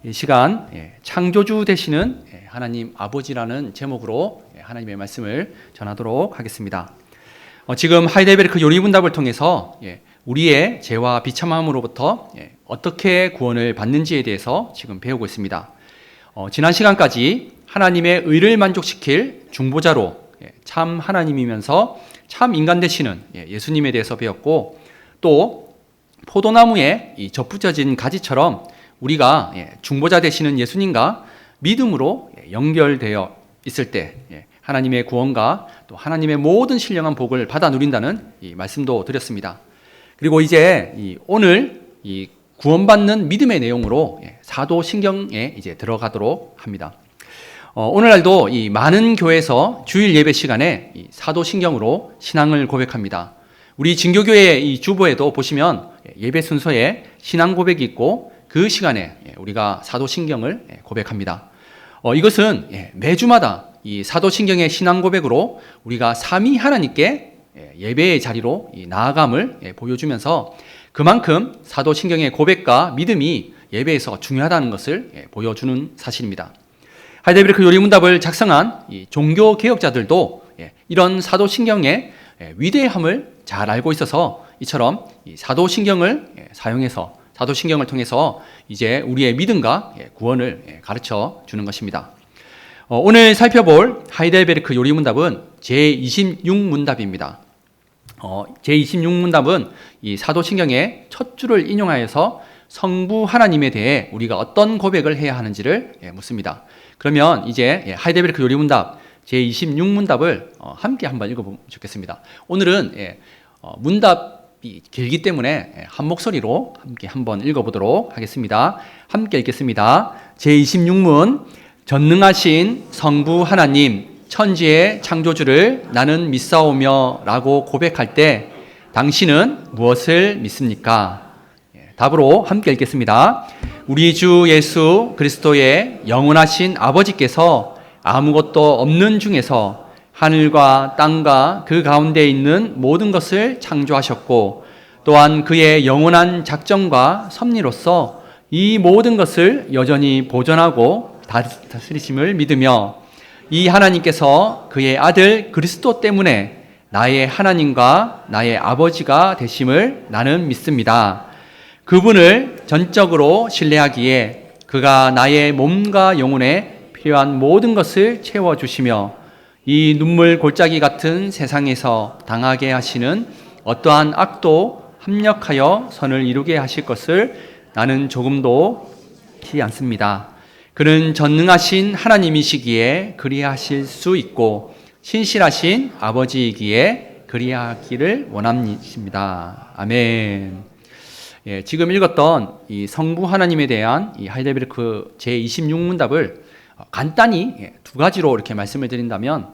이 시간 창조주 되시는 하나님 아버지라는 제목으로 하나님의 말씀을 전하도록 하겠습니다. 지금 하이델베르크 요리문답을 통해서 우리의 죄와 비참함으로부터 어떻게 구원을 받는지에 대해서 지금 배우고 있습니다. 지난 시간까지 하나님의 의를 만족시킬 중보자로 참 하나님이면서 참 인간 되시는 예수님에 대해서 배웠고, 또 포도나무에 이 접붙여진 가지처럼 우리가 중보자 되시는 예수님과 믿음으로 연결되어 있을 때 하나님의 구원과 또 하나님의 모든 신령한 복을 받아 누린다는 이 말씀도 드렸습니다. 그리고 이제 오늘 이 구원받는 믿음의 내용으로 사도신경에 이제 들어가도록 합니다. 오늘날도 이 많은 교회에서 주일 예배 시간에 이 사도신경으로 신앙을 고백합니다. 우리 진교교회 이 주보에도 보시면 예배 순서에 신앙 고백이 있고, 그 시간에 우리가 사도신경을 고백합니다. 이것은 매주마다 이 사도신경의 신앙 고백으로 우리가 삼위 하나님께 예배의 자리로 나아감을 보여주면서 그만큼 사도신경의 고백과 믿음이 예배에서 중요하다는 것을 보여주는 사실입니다. 하이델베르크 요리문답을 작성한 이 종교 개혁자들도 이런 사도신경의 위대함을 잘 알고 있어서 이처럼 이 사도신경을 사용해서 사도신경을 통해서 이제 우리의 믿음과 구원을 가르쳐 주는 것입니다. 오늘 살펴볼 하이델베르크 요리문답은 제26문답입니다. 제26문답은 이 사도신경의 첫 줄을 인용하여서 성부 하나님에 대해 우리가 어떤 고백을 해야 하는지를 묻습니다. 그러면 이제 하이델베르크 요리문답 제26문답을 함께 한번 읽어보면 좋겠습니다. 오늘은 문답이 길기 때문에 한 목소리로 함께 한번 읽어보도록 하겠습니다. 함께 읽겠습니다. 제26문. 전능하신 성부 하나님, 천지의 창조주를 나는 믿사오며 라고 고백할 때 당신은 무엇을 믿습니까? 답으로 함께 읽겠습니다. 우리 주 예수 그리스도의 영원하신 아버지께서 아무것도 없는 중에서 하늘과 땅과 그 가운데 있는 모든 것을 창조하셨고, 또한 그의 영원한 작정과 섭리로서 이 모든 것을 여전히 보존하고 다스리심을 믿으며, 이 하나님께서 그의 아들 그리스도 때문에 나의 하나님과 나의 아버지가 되심을 나는 믿습니다. 그분을 전적으로 신뢰하기에 그가 나의 몸과 영혼에 필요한 모든 것을 채워주시며, 이 눈물 골짜기 같은 세상에서 당하게 하시는 어떠한 악도 합력하여 선을 이루게 하실 것을 나는 조금도 믿지 않습니다. 그는 전능하신 하나님이시기에 그리하실 수 있고 신실하신 아버지이기에 그리하기를 원합니다. 아멘. 지금 읽었던 이 성부 하나님에 대한 이 하이델베르크 제26문답을 간단히 두 가지로 이렇게 말씀을 드린다면,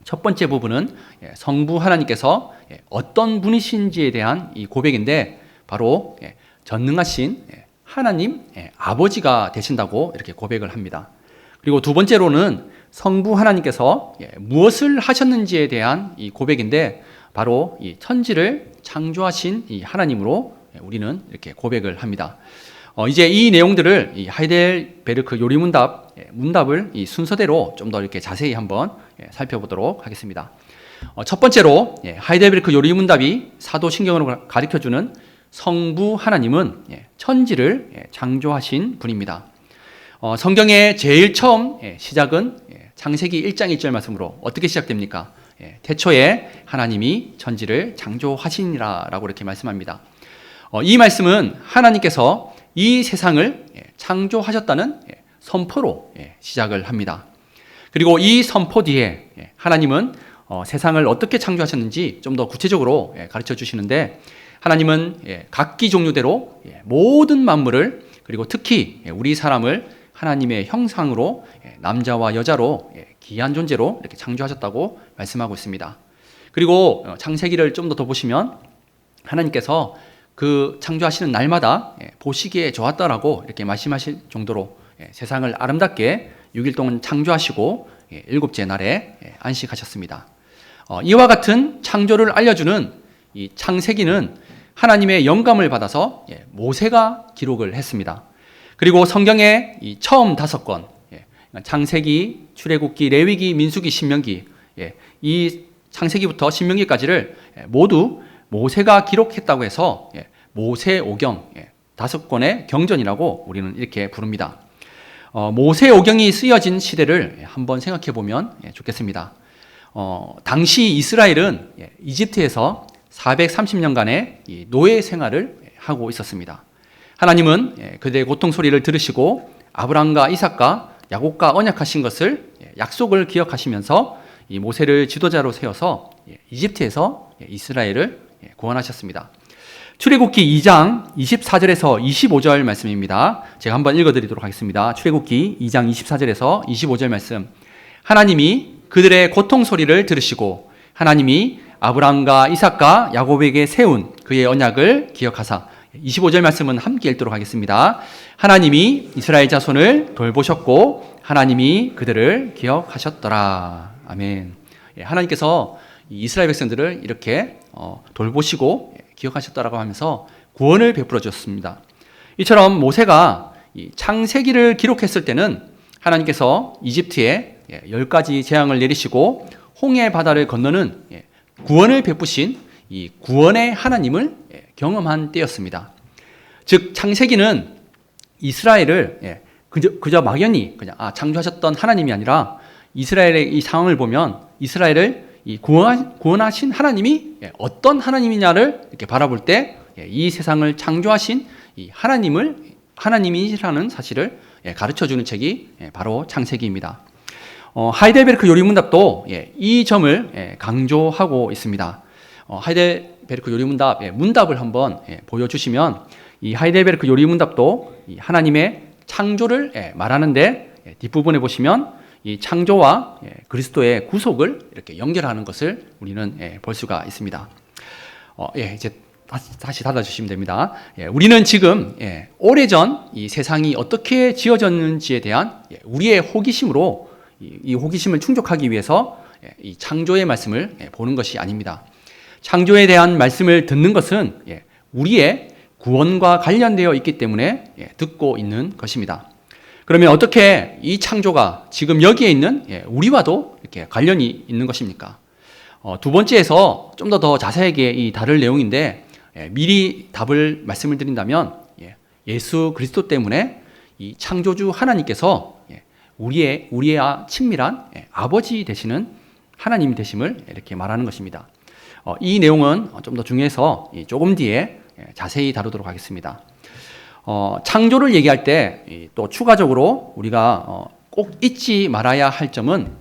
첫 번째 부분은 성부 하나님께서 어떤 분이신지에 대한 이 고백인데, 바로 전능하신 하나님 아버지가 되신다고 이렇게 고백을 합니다. 그리고 두 번째로는 성부 하나님께서 무엇을 하셨는지에 대한 이 고백인데, 바로 이 천지를 창조하신 이 하나님으로 우리는 이렇게 고백을 합니다. 이제 이 내용들을 이 하이델베르크 요리문답 문답을 이 순서대로 좀 더 이렇게 자세히 한번 살펴보도록 하겠습니다. 첫 번째로 하이델베르크 요리문답이 사도신경으로 가르쳐주는 성부 하나님은 천지를 창조하신 분입니다. 성경의 제일 처음 시작은 창세기 1장 1절 말씀으로 어떻게 시작됩니까? 태초에 하나님이 천지를 창조하시니라 라고 이렇게 말씀합니다. 이 말씀은 하나님께서 이 세상을 창조하셨다는 선포로 시작을 합니다. 그리고 이 선포 뒤에 하나님은 세상을 어떻게 창조하셨는지 좀 더 구체적으로 가르쳐 주시는데, 하나님은 각기 종류대로 모든 만물을, 그리고 특히 우리 사람을 하나님의 형상으로 남자와 여자로 귀한 존재로 이렇게 창조하셨다고 말씀하고 있습니다. 그리고 창세기를 좀 더 보시면 하나님께서 그 창조하시는 날마다 보시기에 좋았다라고 이렇게 말씀하실 정도로 세상을 아름답게 6일 동안 창조하시고 7째 날에 안식하셨습니다. 이와 같은 창조를 알려주는 이 창세기는 하나님의 영감을 받아서 모세가 기록을 했습니다. 그리고 성경의 이 처음 5권, 창세기, 출애굽기, 레위기, 민수기, 신명기, 이 창세기부터 신명기까지를 모두 모세가 기록했다고 해서 모세오경 5권의 경전이라고 우리는 이렇게 부릅니다. 모세오경이 쓰여진 시대를 한번 생각해 보면 좋겠습니다. 당시 이스라엘은 이집트에서 430년간의 노예 생활을 하고 있었습니다. 하나님은 그들의 고통 소리를 들으시고 아브라함과 이삭과 야곱과 언약하신 것을 약속을 기억하시면서 이 모세를 지도자로 세워서 이집트에서 이스라엘을 구원하셨습니다. 출애굽기 2장 24절에서 25절 말씀입니다. 제가 한번 읽어드리도록 하겠습니다. 출애굽기 2장 24절에서 25절 말씀. 하나님이 그들의 고통 소리를 들으시고 하나님이 아브라함과 이삭과 야곱에게 세운 그의 언약을 기억하사 25절 말씀은 함께 읽도록 하겠습니다. 하나님이 이스라엘 자손을 돌보셨고 하나님이 그들을 기억하셨더라. 아멘. 하나님께서 이스라엘 백성들을 이렇게 돌보시고 기억하셨다라고 하면서 구원을 베풀어 주셨습니다. 이처럼 모세가 창세기를 기록했을 때는 하나님께서 이집트에 10가지 재앙을 내리시고 홍해 바다를 건너는 구원을 베푸신 이 구원의 하나님을 경험한 때였습니다. 즉 창세기는 이스라엘을 그저 막연히 그냥 창조하셨던 하나님이 아니라 이스라엘의 이 상황을 보면 이스라엘을 이 구원하신 하나님이 어떤 하나님이냐를 이렇게 바라볼 때 이 세상을 창조하신 이 하나님이라는 사실을 가르쳐 주는 책이 바로 창세기입니다. 하이델베르크 요리문답도 이 점을 강조하고 있습니다. 하이델베르크 요리문답 문답을 한번 보여주시면 이 하이델베르크 요리문답도 하나님의 창조를 말하는데 뒷부분에 보시면 이 창조와 그리스도의 구속을 이렇게 연결하는 것을 우리는 볼 수가 있습니다. 이제 다시 닫아주시면 됩니다. 우리는 지금 오래전 이 세상이 어떻게 지어졌는지에 대한 우리의 호기심으로 이 호기심을 충족하기 위해서 이 창조의 말씀을 보는 것이 아닙니다. 창조에 대한 말씀을 듣는 것은 우리의 구원과 관련되어 있기 때문에 듣고 있는 것입니다. 그러면 어떻게 이 창조가 지금 여기에 있는 우리와도 이렇게 관련이 있는 것입니까? 두 번째에서 좀 더 자세하게 다룰 내용인데 미리 답을 말씀을 드린다면 예수 그리스도 때문에 이 창조주 하나님께서 우리의 친밀한 아버지 되시는 하나님 되심을 이렇게 말하는 것입니다. 이 내용은 좀 더 중요해서 조금 뒤에 자세히 다루도록 하겠습니다. 창조를 얘기할 때 또 추가적으로 우리가 꼭 잊지 말아야 할 점은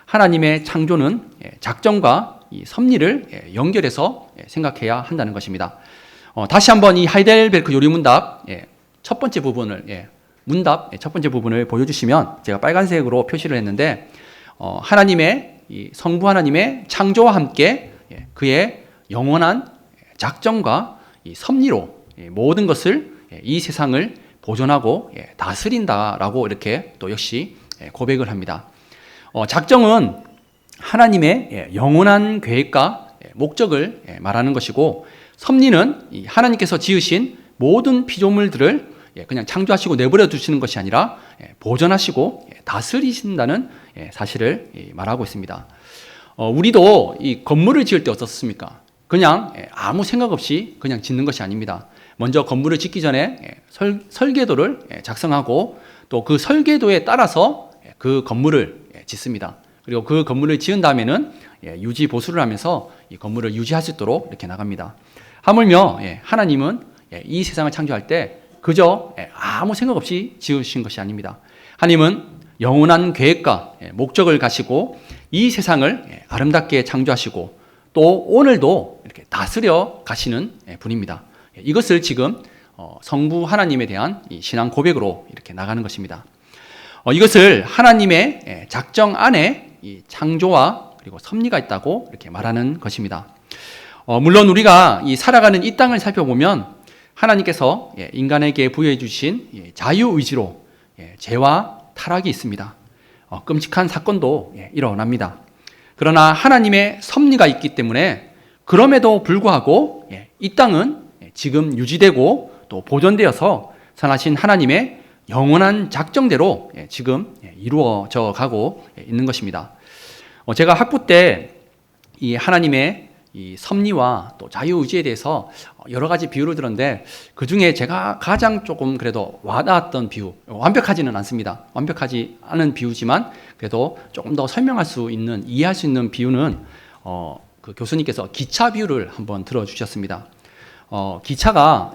하나님의 창조는 작정과 이 섭리를 연결해서 생각해야 한다는 것입니다. 다시 한번 이 하이델베르크 요리문답 첫 번째 부분을 문답 첫 번째 부분을 보여주시면 제가 빨간색으로 표시를 했는데 하나님의 이 성부 하나님의 창조와 함께 그의 영원한 작정과 이 섭리로 모든 것을 이 세상을 보존하고 다스린다라고 이렇게 또 역시 고백을 합니다. 작정은 하나님의 영원한 계획과 목적을 말하는 것이고 섭리는 하나님께서 지으신 모든 피조물들을 그냥 창조하시고 내버려 두시는 것이 아니라 보존하시고 다스리신다는 사실을 말하고 있습니다. 우리도 이 건물을 지을 때 어떻습니까? 그냥 아무 생각 없이 그냥 짓는 것이 아닙니다. 먼저 건물을 짓기 전에 설계도를 작성하고 또 그 설계도에 따라서 그 건물을 짓습니다. 그리고 그 건물을 지은 다음에는 유지 보수를 하면서 이 건물을 유지할 수 있도록 이렇게 나갑니다. 하물며 하나님은 이 세상을 창조할 때 그저 아무 생각 없이 지으신 것이 아닙니다. 하나님은 영원한 계획과 목적을 가시고 이 세상을 아름답게 창조하시고 또 오늘도 이렇게 다스려 가시는 분입니다. 이것을 지금 성부 하나님에 대한 이 신앙 고백으로 이렇게 나가는 것입니다. 이것을 하나님의 작정 안에 이 창조와 그리고 섭리가 있다고 이렇게 말하는 것입니다. 물론 우리가 이 살아가는 이 땅을 살펴보면 하나님께서 인간에게 부여해 주신 자유의지로 죄와 타락이 있습니다. 끔찍한 사건도 일어납니다. 그러나 하나님의 섭리가 있기 때문에 그럼에도 불구하고 이 땅은 지금 유지되고 또 보존되어서 선하신 하나님의 영원한 작정대로 지금 이루어져 가고 있는 것입니다. 제가 학부 때 이 하나님의 이 섭리와 또 자유의지에 대해서 여러 가지 비유를 들었는데, 그 중에 제가 가장 조금 그래도 와닿았던 비유, 완벽하지는 않습니다. 완벽하지 않은 비유지만 그래도 조금 더 설명할 수 있는, 이해할 수 있는 비유는 그 교수님께서 기차 비유를 한번 들어주셨습니다. 기차가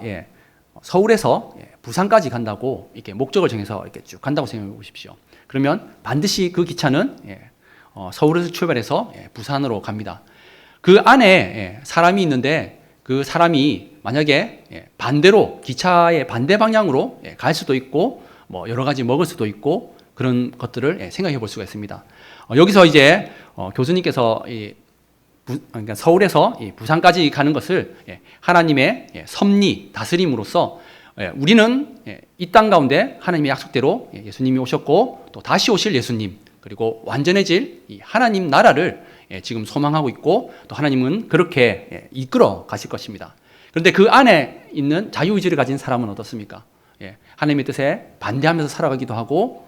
서울에서 부산까지 간다고 이렇게 목적을 정해서 이렇게 쭉 간다고 생각해 보십시오. 그러면 반드시 그 기차는 서울에서 출발해서 부산으로 갑니다. 그 안에 사람이 있는데, 그 사람이 만약에 반대로 기차의 반대 방향으로 갈 수도 있고 뭐 여러 가지 먹을 수도 있고 그런 것들을 생각해 볼 수가 있습니다. 여기서 이제 교수님께서 그러니까 서울에서 부산까지 가는 것을 하나님의 섭리, 다스림으로써 우리는 이 땅 가운데 하나님의 약속대로 예수님이 오셨고 또 다시 오실 예수님, 그리고 완전해질 이 하나님 나라를 지금 소망하고 있고, 또 하나님은 그렇게 이끌어 가실 것입니다. 그런데 그 안에 있는 자유의지를 가진 사람은 어떻습니까? 하나님의 뜻에 반대하면서 살아가기도 하고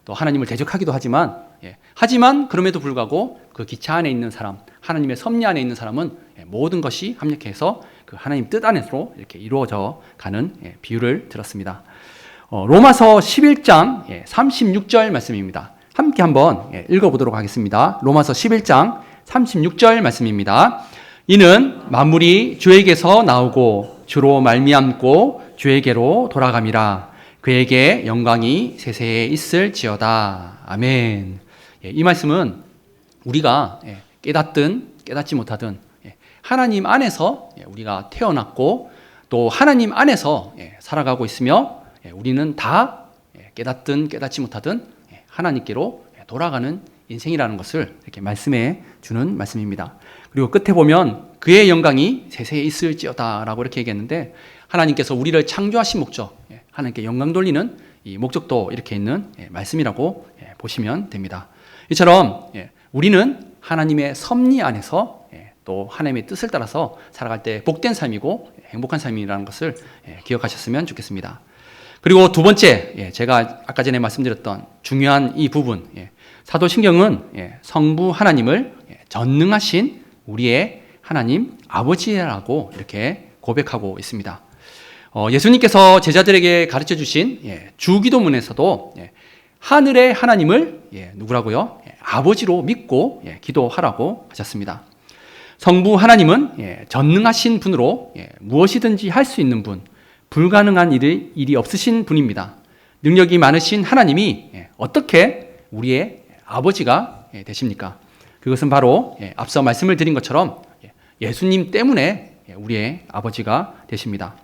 또 하나님을 대적하기도 하지만 그럼에도 불구하고 그 기차 안에 있는 사람, 하나님의 섭리 안에 있는 사람은 모든 것이 합력해서 그 하나님 뜻 안에서 이렇게 이루어져 가는 비유를 들었습니다. 로마서 11장 36절 말씀입니다. 함께 한번 읽어보도록 하겠습니다. 로마서 11장 36절 말씀입니다. 이는 만물이 주에게서 나오고 주로 말미암고 주에게로 돌아감이라. 그에게 영광이 세세에 있을지어다. 아멘. 이 말씀은 우리가 깨닫든 깨닫지 못하든 하나님 안에서 우리가 태어났고 또 하나님 안에서 살아가고 있으며, 우리는 다 깨닫든 깨닫지 못하든 하나님께로 돌아가는 인생이라는 것을 이렇게 말씀해 주는 말씀입니다. 그리고 끝에 보면 그의 영광이 세세에 있을지어다 라고 이렇게 얘기했는데, 하나님께서 우리를 창조하신 목적, 하나님께 영광 돌리는 이 목적도 이렇게 있는 말씀이라고 보시면 됩니다. 이처럼 우리는 하나님의 섭리 안에서 또 하나님의 뜻을 따라서 살아갈 때 복된 삶이고 행복한 삶이라는 것을 기억하셨으면 좋겠습니다. 그리고 두 번째, 제가 아까 전에 말씀드렸던 중요한 이 부분, 사도신경은 성부 하나님을 전능하신 우리의 하나님 아버지라고 이렇게 고백하고 있습니다. 예수님께서 제자들에게 가르쳐 주신 주기도문에서도 하늘의 하나님을 누구라고요? 아버지로 믿고 기도하라고 하셨습니다. 성부 하나님은 전능하신 분으로 무엇이든지 할 수 있는 분, 불가능한 일이 없으신 분입니다. 능력이 많으신 하나님이 어떻게 우리의 아버지가 되십니까? 그것은 바로 앞서 말씀을 드린 것처럼 예수님 때문에 우리의 아버지가 되십니다.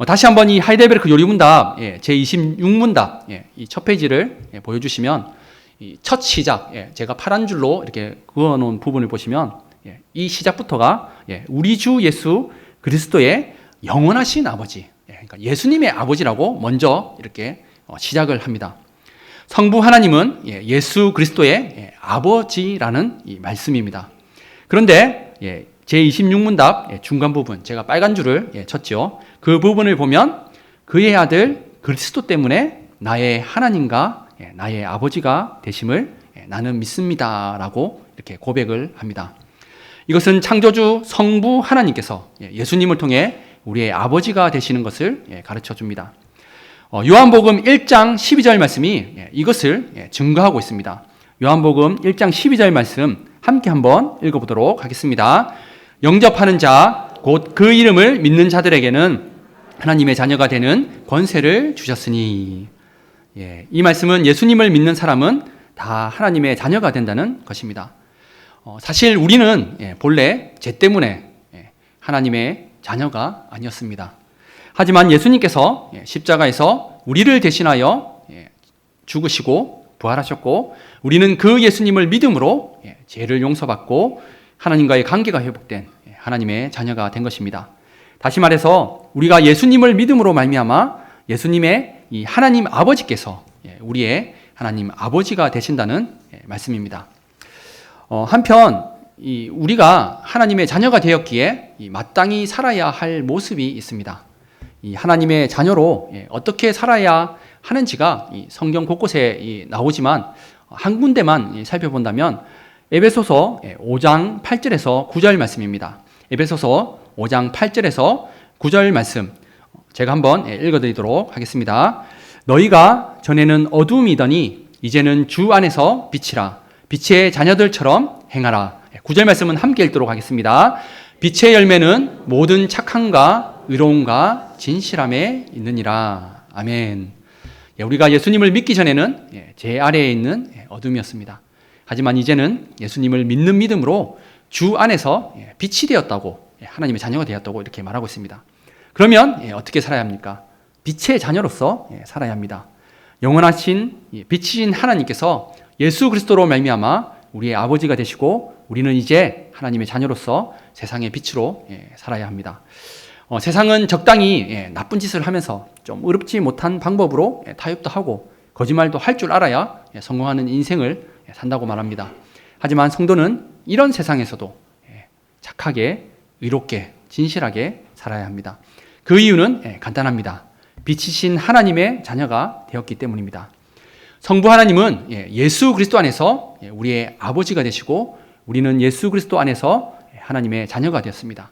다시 한번 이 하이델베르크 요리문답 제26문답 이 첫 페이지를 보여주시면, 이 첫 시작, 제가 파란 줄로 이렇게 그어놓은 부분을 보시면 이 시작부터가 우리 주 예수 그리스도의 영원하신 아버지, 그러니까 예수님의 아버지라고 먼저 이렇게 시작을 합니다. 성부 하나님은 예수 그리스도의 아버지라는 이 말씀입니다. 그런데 제26문답 중간 부분, 제가 빨간 줄을 쳤죠. 그 부분을 보면 그의 아들 그리스도 때문에 나의 하나님과 나의 아버지가 되심을 나는 믿습니다 라고 이렇게 고백을 합니다. 이것은 창조주 성부 하나님께서 예수님을 통해 우리의 아버지가 되시는 것을 가르쳐 줍니다. 요한복음 1장 12절 말씀이 이것을 증거하고 있습니다. 요한복음 1장 12절 말씀 함께 한번 읽어보도록 하겠습니다. 영접하는 자, 곧 그 이름을 믿는 자들에게는 하나님의 자녀가 되는 권세를 주셨으니, 이 말씀은 예수님을 믿는 사람은 다 하나님의 자녀가 된다는 것입니다. 사실 우리는 본래 죄 때문에 하나님의 자녀가 아니었습니다. 하지만 예수님께서 십자가에서 우리를 대신하여 죽으시고 부활하셨고, 우리는 그 예수님을 믿음으로 죄를 용서받고 하나님과의 관계가 회복된 하나님의 자녀가 된 것입니다. 다시 말해서 우리가 예수님을 믿음으로 말미암아 예수님의 이 하나님 아버지께서 우리의 하나님 아버지가 되신다는 말씀입니다. 한편 우리가 하나님의 자녀가 되었기에 마땅히 살아야 할 모습이 있습니다. 이 하나님의 자녀로 어떻게 살아야 하는지가 이 성경 곳곳에 나오지만 한 군데만 살펴본다면 에베소서 5장 8절에서 9절 말씀입니다. 에베소서 5장 8절에서 9절 말씀 제가 한번 읽어드리도록 하겠습니다. 너희가 전에는 어둠이더니 이제는 주 안에서 빛이라. 빛의 자녀들처럼 행하라. 9절 말씀은 함께 읽도록 하겠습니다. 빛의 열매는 모든 착함과 의로움과 진실함에 있느니라. 아멘. 우리가 예수님을 믿기 전에는 제 아래에 있는 어둠이었습니다. 하지만 이제는 예수님을 믿는 믿음으로 주 안에서 빛이 되었다고, 하나님의 자녀가 되었다고 이렇게 말하고 있습니다. 그러면 어떻게 살아야 합니까? 빛의 자녀로서 살아야 합니다. 영원하신 빛이신 하나님께서 예수 그리스도로 말미암아 우리의 아버지가 되시고 우리는 이제 하나님의 자녀로서 세상의 빛으로 살아야 합니다. 세상은 적당히 나쁜 짓을 하면서 좀 의롭지 못한 방법으로 타협도 하고 거짓말도 할 줄 알아야 성공하는 인생을 산다고 말합니다. 하지만 성도는 이런 세상에서도 착하게, 의롭게, 진실하게 살아야 합니다. 그 이유는 간단합니다. 빛이신 하나님의 자녀가 되었기 때문입니다. 성부 하나님은 예수 그리스도 안에서 우리의 아버지가 되시고 우리는 예수 그리스도 안에서 하나님의 자녀가 되었습니다.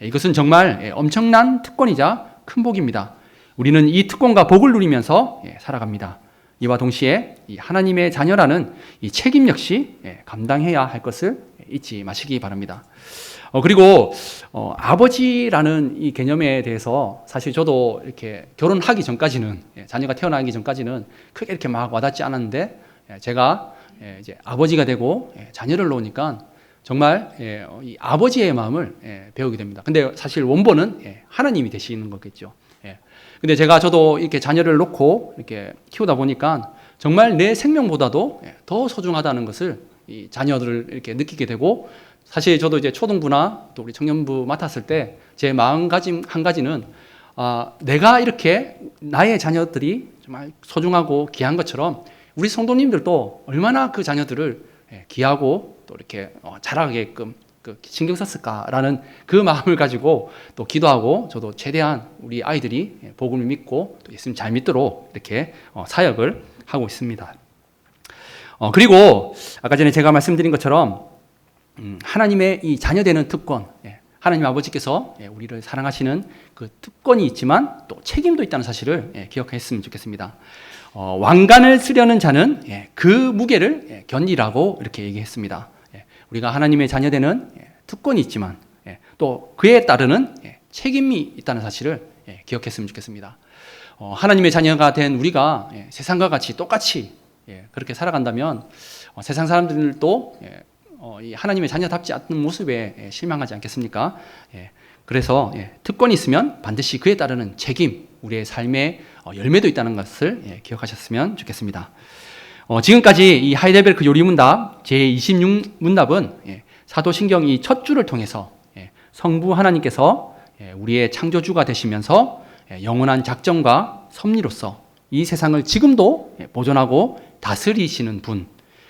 이것은 정말 엄청난 특권이자 큰 복입니다. 우리는 이 특권과 복을 누리면서 살아갑니다. 이와 동시에 이 하나님의 자녀라는 이 책임 역시 감당해야 할 것을 잊지 마시기 바랍니다. 그리고 아버지라는 이 개념에 대해서 사실 저도 이렇게 결혼하기 전까지는, 자녀가 태어나기 전까지는 크게 이렇게 막 와닿지 않았는데 제가 이제 아버지가 되고 자녀를 놓으니까 정말 이 아버지의 마음을 배우게 됩니다. 근데 사실 원본은 하나님이 되시는 거겠죠. 근데 저도 이렇게 자녀를 놓고 이렇게 키우다 보니까 정말 내 생명보다도 더 소중하다는 것을 이 자녀들을 이렇게 느끼게 되고, 사실 저도 이제 초등부나 또 우리 청년부 맡았을 때 제 마음가짐 한 가지는 내가 이렇게 나의 자녀들이 정말 소중하고 귀한 것처럼 우리 성도님들도 얼마나 그 자녀들을 귀하고 또 이렇게 자라게끔 신경 썼을까라는 그 마음을 가지고 또 기도하고, 저도 최대한 우리 아이들이 복음을 믿고 또 예수님 잘 믿도록 이렇게 사역을 하고 있습니다. 그리고 아까 전에 제가 말씀드린 것처럼 하나님의 이 자녀되는 특권, 하나님 아버지께서 우리를 사랑하시는 그 특권이 있지만 또 책임도 있다는 사실을 기억했으면 좋겠습니다. 왕관을 쓰려는 자는 그 무게를 견디라고 이렇게 얘기했습니다. 우리가 하나님의 자녀되는 특권이 있지만 또 그에 따르는 책임이 있다는 사실을 기억했으면 좋겠습니다. 하나님의 자녀가 된 우리가 세상과 같이 똑같이 그렇게 살아간다면 세상 사람들도 이 하나님의 자녀답지 않는 모습에 실망하지 않겠습니까? 그래서 특권이 있으면 반드시 그에 따르는 책임, 우리의 삶의 열매도 있다는 것을 기억하셨으면 좋겠습니다. 지금까지 이 하이델베르크 요리문답 제26문답은 사도신경 이 첫 줄을 통해서 성부 하나님께서 우리의 창조주가 되시면서 영원한 작정과 섭리로서 이 세상을 지금도 보존하고 다스리시는 분,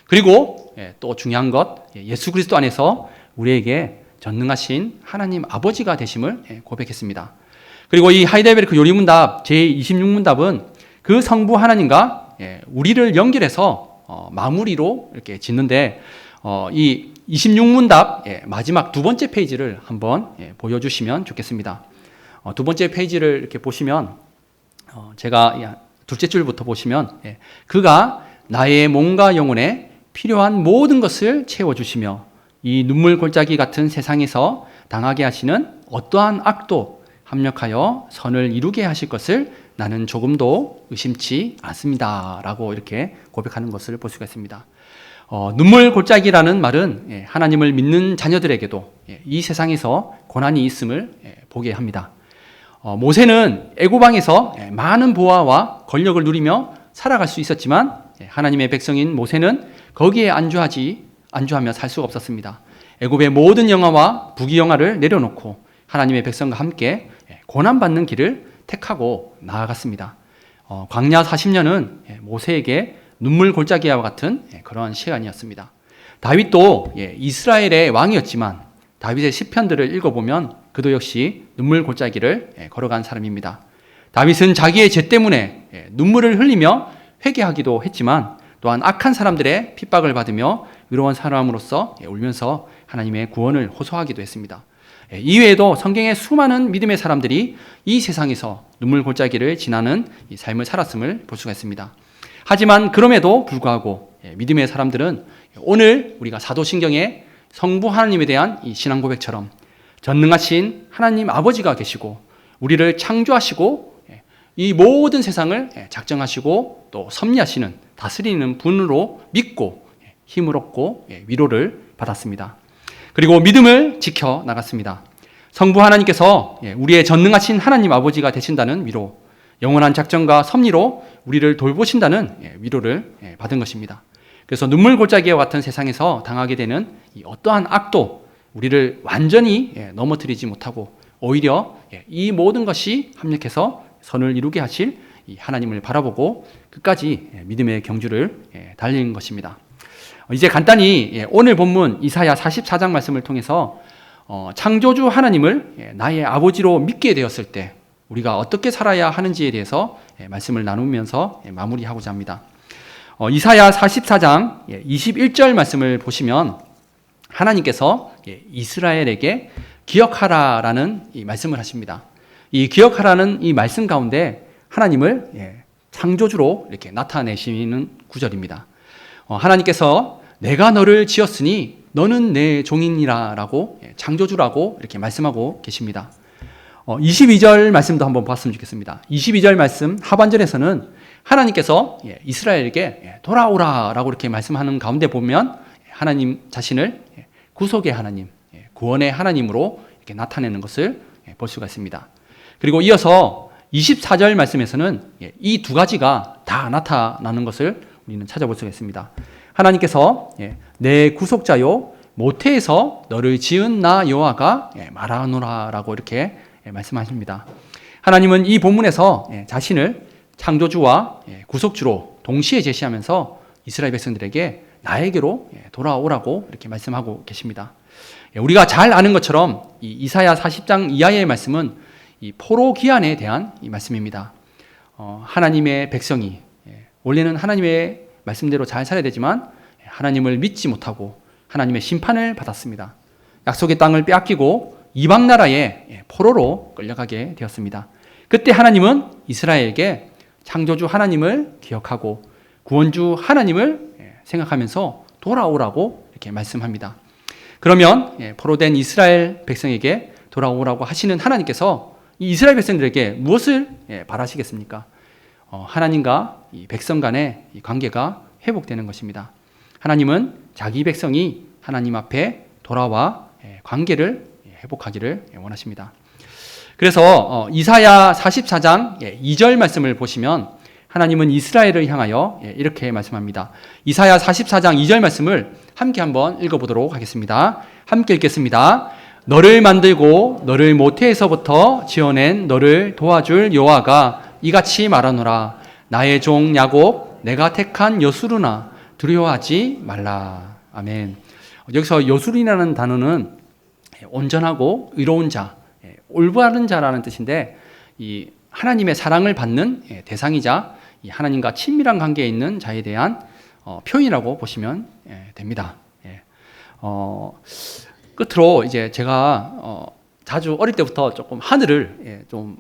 그리고 또 중요한 것, 예수 그리스도 안에서 우리에게 전능하신 하나님 아버지가 되심을 고백했습니다. 그리고 이 하이델베르크 요리문답 제26문답은 그 성부 하나님과 우리를 연결해서 마무리로 이렇게 짓는데, 이 26문답 마지막 두 번째 페이지를 한번 보여주시면 좋겠습니다. 두 번째 페이지를 이렇게 보시면 제가 둘째 줄부터 보시면 그가 나의 몸과 영혼에 필요한 모든 것을 채워주시며 이 눈물 골짜기 같은 세상에서 당하게 하시는 어떠한 악도 합력하여 선을 이루게 하실 것을 나는 조금도 의심치 않습니다 라고 이렇게 고백하는 것을 볼 수가 있습니다. 눈물 골짜기라는 말은 하나님을 믿는 자녀들에게도 이 세상에서 고난이 있음을 보게 합니다. 모세는 애고방에서 많은 보화와 권력을 누리며 살아갈 수 있었지만 하나님의 백성인 모세는 거기에 안주하며 살 수가 없었습니다. 애굽의 모든 영화와 부귀영화를 내려놓고 하나님의 백성과 함께 고난받는 길을 택하고 나아갔습니다. 광야 40년은 모세에게 눈물 골짜기와 같은 그러한 시간이었습니다. 다윗도 이스라엘의 왕이었지만 다윗의 시편들을 읽어보면 그도 역시 눈물 골짜기를 걸어간 사람입니다. 다윗은 자기의 죄 때문에 눈물을 흘리며 회개하기도 했지만 또한 악한 사람들의 핍박을 받으며 의로운 사람으로서 울면서 하나님의 구원을 호소하기도 했습니다. 이외에도 성경의 수많은 믿음의 사람들이 이 세상에서 눈물 골짜기를 지나는 이 삶을 살았음을 볼 수가 있습니다. 하지만 그럼에도 불구하고 믿음의 사람들은 오늘 우리가 사도신경의 성부 하나님에 대한 이 신앙 고백처럼 전능하신 하나님 아버지가 계시고 우리를 창조하시고 이 모든 세상을 작정하시고 또 섭리하시는 다스리는 분으로 믿고 힘을 얻고 위로를 받았습니다. 그리고 믿음을 지켜 나갔습니다. 성부 하나님께서 우리의 전능하신 하나님 아버지가 되신다는 위로, 영원한 작정과 섭리로 우리를 돌보신다는 위로를 받은 것입니다. 그래서 눈물 골짜기와 같은 세상에서 당하게 되는 이 어떠한 악도 우리를 완전히 넘어뜨리지 못하고 오히려 이 모든 것이 합력해서 선을 이루게 하실 이 하나님을 바라보고 끝까지 믿음의 경주를 달리는 것입니다. 이제 간단히 오늘 본문 이사야 44장 말씀을 통해서 창조주 하나님을 나의 아버지로 믿게 되었을 때 우리가 어떻게 살아야 하는지에 대해서 말씀을 나누면서 마무리하고자 합니다. 이사야 44장 21절 말씀을 보시면 하나님께서 이스라엘에게 기억하라라는 이 말씀을 하십니다. 이 기억하라는 이 말씀 가운데 하나님을 창조주로 이렇게 나타내시는 구절입니다. 하나님께서 내가 너를 지었으니 너는 내 종이니라 라고 창조주라고 이렇게 말씀하고 계십니다. 22절 말씀도 한번 봤으면 좋겠습니다. 22절 말씀 하반절에서는 하나님께서 이스라엘에게 돌아오라 라고 이렇게 말씀하는 가운데 보면 하나님 자신을 구속의 하나님, 구원의 하나님으로 이렇게 나타내는 것을 볼 수가 있습니다. 그리고 이어서 24절 말씀에서는 이 두 가지가 다 나타나는 것을 우리는 찾아볼 수가 있습니다. 하나님께서 내 구속자요 모태에서 너를 지은 나 여호와가 말하노라 라고 이렇게 말씀하십니다. 하나님은 이 본문에서 자신을 창조주와 구속주로 동시에 제시하면서 이스라엘 백성들에게 나에게로 돌아오라고 이렇게 말씀하고 계십니다. 우리가 잘 아는 것처럼 이 이사야 40장 이하의 말씀은 이 포로 기한에 대한 이 말씀입니다. 하나님의 백성이 원래는 하나님의 말씀대로 잘 살아야 되지만 하나님을 믿지 못하고 하나님의 심판을 받았습니다. 약속의 땅을 빼앗기고 이방 나라의 포로로 끌려가게 되었습니다. 그때 하나님은 이스라엘에게 창조주 하나님을 기억하고 구원주 하나님을 생각하면서 돌아오라고 이렇게 말씀합니다. 그러면 포로된 이스라엘 백성에게 돌아오라고 하시는 하나님께서 이 이스라엘 백성들에게 무엇을 바라시겠습니까? 하나님과 이 백성 간의 이 관계가 회복되는 것입니다. 하나님은 자기 백성이 하나님 앞에 돌아와 관계를 회복하기를 원하십니다. 그래서 이사야 44장 2절 말씀을 보시면 하나님은 이스라엘을 향하여 이렇게 말씀합니다. 이사야 44장 2절 말씀을 함께 한번 읽어보도록 하겠습니다. 함께 읽겠습니다. 너를 만들고 너를 모태에서부터 지어낸 너를 도와줄 여호와가 이같이 말하노라. 나의 종 야곱 내가 택한 여수르나 두려워하지 말라. 아멘. 여기서 여수르라는 단어는 온전하고 의로운 자, 올바른 자라는 뜻인데 이 하나님의 사랑을 받는 대상이자 이 하나님과 친밀한 관계에 있는 자에 대한 표현이라고 보시면 됩니다. 끝으로 이제 제가 자주 어릴 때부터 조금 하늘을 좀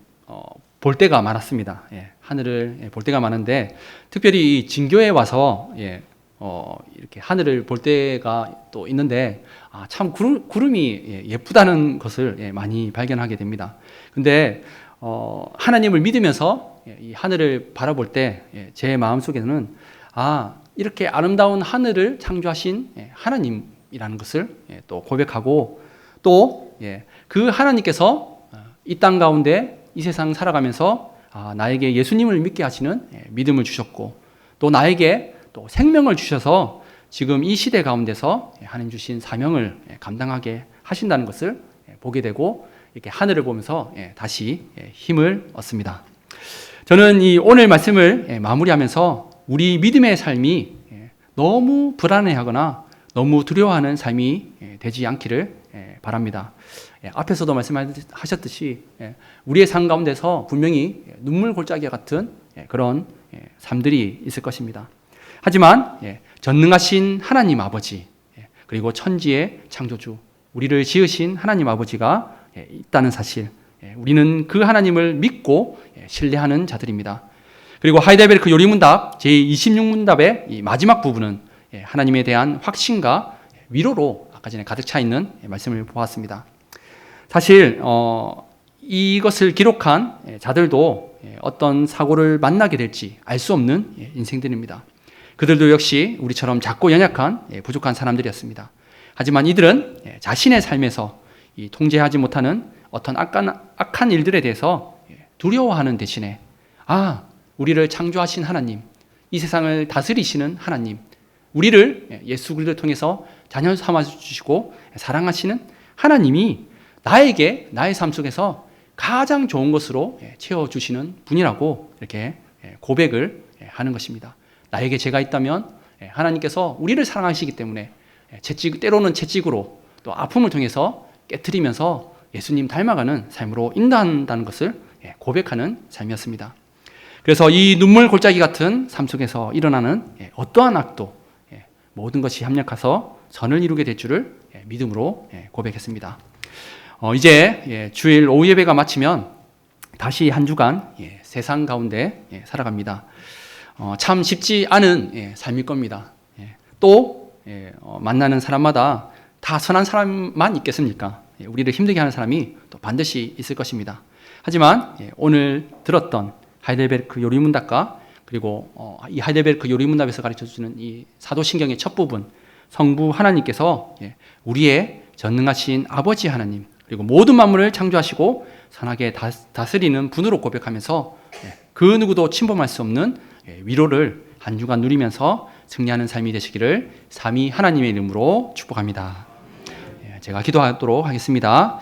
볼 때가 많았습니다. 하늘을 볼 때가 많은데 특별히 이 진교에 와서 이렇게 하늘을 볼 때가 또 있는데 참 구름이 예쁘다는 것을 많이 발견하게 됩니다. 근데 하나님을 믿으면서 이 하늘을 바라볼 때 제 마음속에는 이렇게 아름다운 하늘을 창조하신 하나님이라는 것을 또 고백하고 또 그 하나님께서 이 땅 가운데 이 세상 살아가면서 나에게 예수님을 믿게 하시는 믿음을 주셨고 또 나에게 또 생명을 주셔서 지금 이 시대 가운데서 하나님 주신 사명을 감당하게 하신다는 것을 보게 되고 이렇게 하늘을 보면서 다시 힘을 얻습니다. 저는 이 오늘 말씀을 마무리하면서 우리 믿음의 삶이 너무 불안해하거나 너무 두려워하는 삶이 되지 않기를 바랍니다. 앞에서도 말씀하셨듯이 우리의 삶 가운데서 분명히 눈물 골짜기 같은 그런 삶들이 있을 것입니다. 하지만 전능하신 하나님 아버지, 그리고 천지의 창조주, 우리를 지으신 하나님 아버지가 있다는 사실, 우리는 그 하나님을 믿고 신뢰하는 자들입니다. 그리고 하이델베르크 요리문답 제26문답의 이 마지막 부분은 하나님에 대한 확신과 위로로 아까 전에 가득 차 있는 말씀을 보았습니다. 사실 이것을 기록한 자들도 어떤 사고를 만나게 될지 알 수 없는 인생들입니다. 그들도 역시 우리처럼 작고 연약한 부족한 사람들이었습니다. 하지만 이들은 자신의 삶에서 통제하지 못하는 어떤 악한 일들에 대해서 두려워하는 대신에 우리를 창조하신 하나님, 이 세상을 다스리시는 하나님, 우리를 예수 그리스도를 통해서 자녀 삼아주시고 사랑하시는 하나님이 나에게 나의 삶 속에서 가장 좋은 것으로 채워주시는 분이라고 이렇게 고백을 하는 것입니다. 나에게 죄가 있다면 하나님께서 우리를 사랑하시기 때문에 때로는 채찍으로 또 아픔을 통해서 깨트리면서 예수님 닮아가는 삶으로 인도한다는 것을 고백하는 삶이었습니다. 그래서 이 눈물 골짜기 같은 삶 속에서 일어나는 어떠한 악도 모든 것이 합력해서 선을 이루게 될 줄을 믿음으로 고백했습니다. 이제 주일 오후 예배가 마치면 다시 한 주간 세상 가운데 살아갑니다. 참 쉽지 않은 삶일 겁니다. 또 만나는 사람마다 다 선한 사람만 있겠습니까? 우리를 힘들게 하는 사람이 또 반드시 있을 것입니다. 하지만 오늘 들었던 하이델베르크 요리문답과 그리고 이 하이델베르크 요리문답에서 가르쳐주는 이 사도신경의 첫 부분, 성부 하나님께서 우리의 전능하신 아버지 하나님, 그리고 모든 만물을 창조하시고 선하게 다스리는 분으로 고백하면서 그 누구도 침범할 수 없는 위로를 한 주간 누리면서 승리하는 삶이 되시기를 삼위 하나님의 이름으로 축복합니다. 제가 기도하도록 하겠습니다.